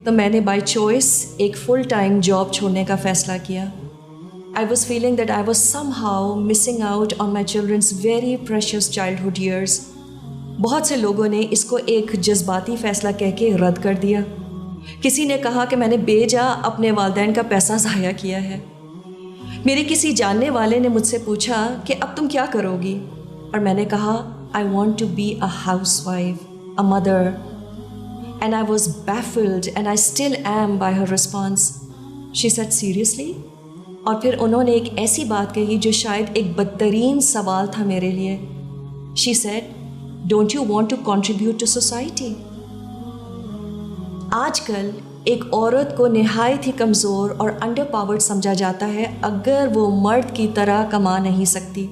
تو میں نے بائی چوائس ایک فل ٹائم جاب چھوڑنے کا فیصلہ کیا. I was feeling that I was somehow missing out on my children's very precious childhood years. بہت سے لوگوں نے اس کو ایک جذباتی فیصلہ کہہ کے رد کر دیا. کسی نے کہا کہ میں نے بے جا اپنے والدین کا پیسہ ضائع کیا ہے. میرے کسی جاننے والے نے مجھ سے پوچھا کہ اب تم کیا کرو گی، اور میں نے کہا I want to be a housewife, a mother. And I was baffled and I still am by her response. She said, seriously? اور پھر انہوں نے ایک ایسی بات کہی جو شاید ایک بدترین سوال تھا میرے لیے. She said, don't you want to contribute to society? آج کل ایک عورت کو نہایت ہی کمزور اور انڈر پاورڈ سمجھا جاتا ہے اگر وہ مرد کی طرح کما نہیں سکتی.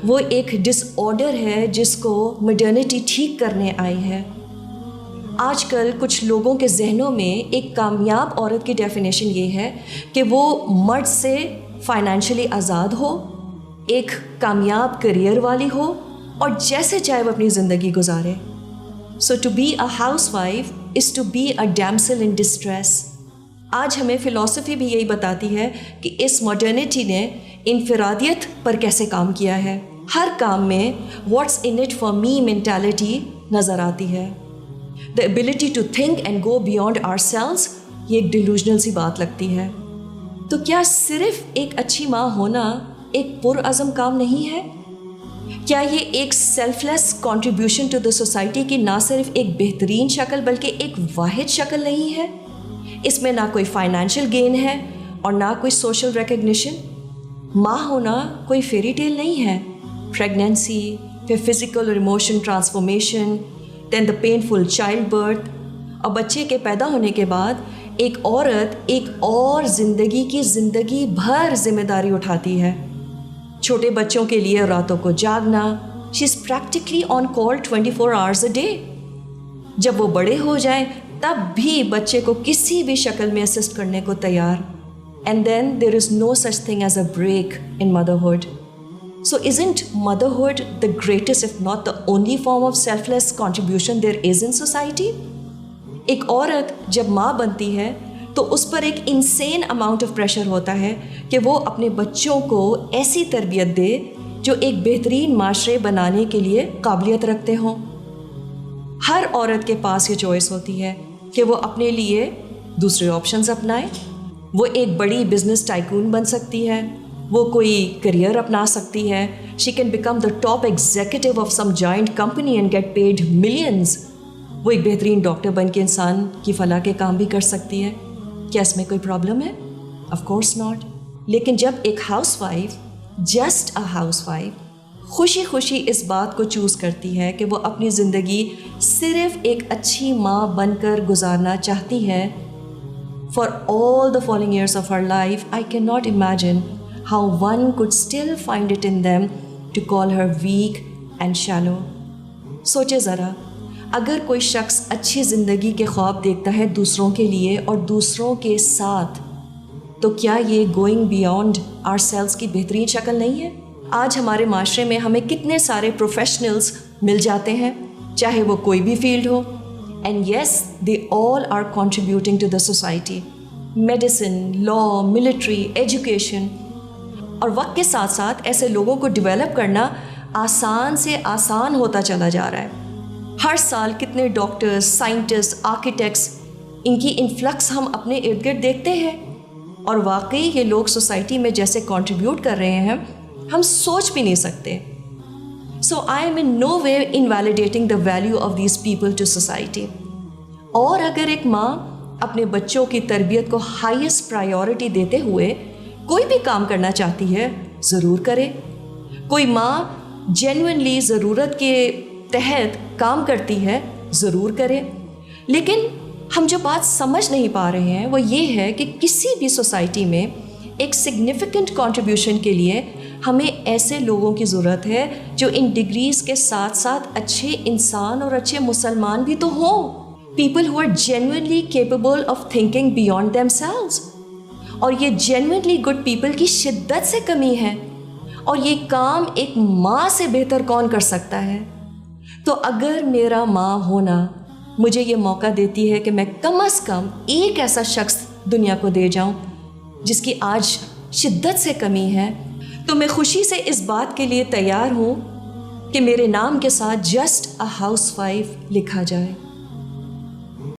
وہ ایک ڈس آرڈر ہے جس کو ماڈرنٹی ٹھیک کرنے آئی ہے. آج کل کچھ لوگوں کے ذہنوں میں ایک کامیاب عورت کی ڈیفینیشن یہ ہے کہ وہ مرد سے فائنینشلی آزاد ہو، ایک کامیاب کریئر والی ہو اور جیسے چاہے وہ اپنی زندگی گزارے. So to be a housewife is to be a damsel in distress. آج ہمیں فلسفی بھی یہی بتاتی ہے کہ اس ماڈرنٹی نے انفرادیت پر کیسے کام کیا ہے. ہر کام میں what's in it for me mentality نظر آتی ہے. The ability to think and go beyond ourselves یہ ایک ڈیلوژنل سی بات لگتی ہے. تو کیا صرف ایک اچھی ماں ہونا ایک پرعزم کام نہیں ہے؟ کیا یہ ایک selfless contribution to the society کی نہ صرف ایک بہترین شکل بلکہ ایک واحد شکل نہیں ہے؟ اس میں نہ کوئی فائنینشیل گین ہے اور نہ کوئی سوشل ریکگنیشن. ماں ہونا کوئی فیری ٹیل نہیں ہے. پریگنینسی، پھر فزیکل اور ایموشن ٹرانسفارمیشن، دین دا پینفل چائلڈ برتھ، اور بچے کے پیدا ہونے کے بعد ایک عورت ایک اور زندگی بھر ذمہ داری اٹھاتی ہے. چھوٹے بچوں کے لیے راتوں کو جاگنا، she is practically on call 24 hours a day. جب وہ بڑے ہو جائیں تب بھی بچے کو کسی بھی شکل میں اسسٹ کرنے کو تیار. And then there is no such thing as a break in motherhood. So isn't motherhood the greatest if not the only form of selfless contribution there is in society? ایک عورت جب ماں بنتی ہے تو اس پر ایک انسین اماؤنٹ آف پریشر ہوتا ہے کہ وہ اپنے بچوں کو ایسی تربیت دے جو ایک بہترین معاشرے بنانے کے لیے قابلیت رکھتے ہوں. ہر عورت کے پاس یہ چوائس ہوتی ہے کہ وہ اپنے لیے دوسرے آپشنز اپنائے. وہ ایک بڑی بزنس ٹائکون بن سکتی ہے، وہ کوئی کریئر اپنا سکتی ہے. She can become the top executive of some giant company and get paid millions. وہ ایک بہترین ڈاکٹر بن کے انسان کی فلاح کے کام بھی کر سکتی ہے. کیا اس میں کوئی پرابلم ہے؟ Of course not. لیکن جب ایک house wife, just a house wife, خوشی خوشی اس بات کو چوز کرتی ہے کہ وہ اپنی زندگی صرف ایک اچھی ماں بن کر گزارنا چاہتی ہے for all the following years of her life, I can not imagine how one could still find it in them to call her weak and shallow. سوچے ذرا، اگر کوئی شخص اچھی زندگی کے خواب دیکھتا ہے دوسروں کے لیے اور دوسروں کے ساتھ، تو کیا یہ گوئنگ بیانڈ آر سیلوز کی بہترین شکل نہیں ہے؟ آج ہمارے معاشرے میں ہمیں کتنے سارے پروفیشنلز مل جاتے ہیں، چاہے وہ کوئی بھی فیلڈ ہو، and yes they all are contributing to the society. Medicine, law, military, education. اور وقت کے ساتھ ساتھ ایسے لوگوں کو ڈیولپ کرنا آسان سے آسان ہوتا چلا جا رہا ہے. ہر سال کتنے ڈاکٹرز، سائنٹسٹ، آرکیٹیکٹس، ان کی انفلکس ہم اپنے ارد گرد دیکھتے ہیں، اور واقعی یہ لوگ سوسائٹی میں جیسے کنٹریبیوٹ کر رہے ہیں ہم سوچ بھی نہیں سکتے. So I am in no way invalidating the value of these people to society. اور اگر ایک ماں اپنے بچوں کی تربیت کو ہائیسٹ پرائیورٹی دیتے ہوئے کوئی بھی کام کرنا چاہتی ہے، ضرور کرے. کوئی ماں جینوئنلی ضرورت کے تحت کام کرتی ہے، ضرور کرے. لیکن ہم جو بات سمجھ نہیں پا رہے ہیں وہ یہ ہے کہ کسی بھی سوسائٹی میں ایک سگنیفیکنٹ کنٹریبیوشن کے لیے ہمیں ایسے لوگوں کی ضرورت ہے جو ان ڈگریز کے ساتھ ساتھ اچھے انسان اور اچھے مسلمان بھی تو ہوں. People who are genuinely capable of thinking beyond themselves. اور یہ جینوئنلی گڈ پیپل کی شدت سے کمی ہے، اور یہ کام ایک ماں سے بہتر کون کر سکتا ہے؟ تو اگر میرا ماں ہونا مجھے یہ موقع دیتی ہے کہ میں کم از کم ایک ایسا شخص دنیا کو دے جاؤں جس کی آج شدت سے کمی ہے، تو میں خوشی سے اس بات کے لیے تیار ہوں کہ میرے نام کے ساتھ جسٹ اے ہاؤس وائف لکھا جائے۔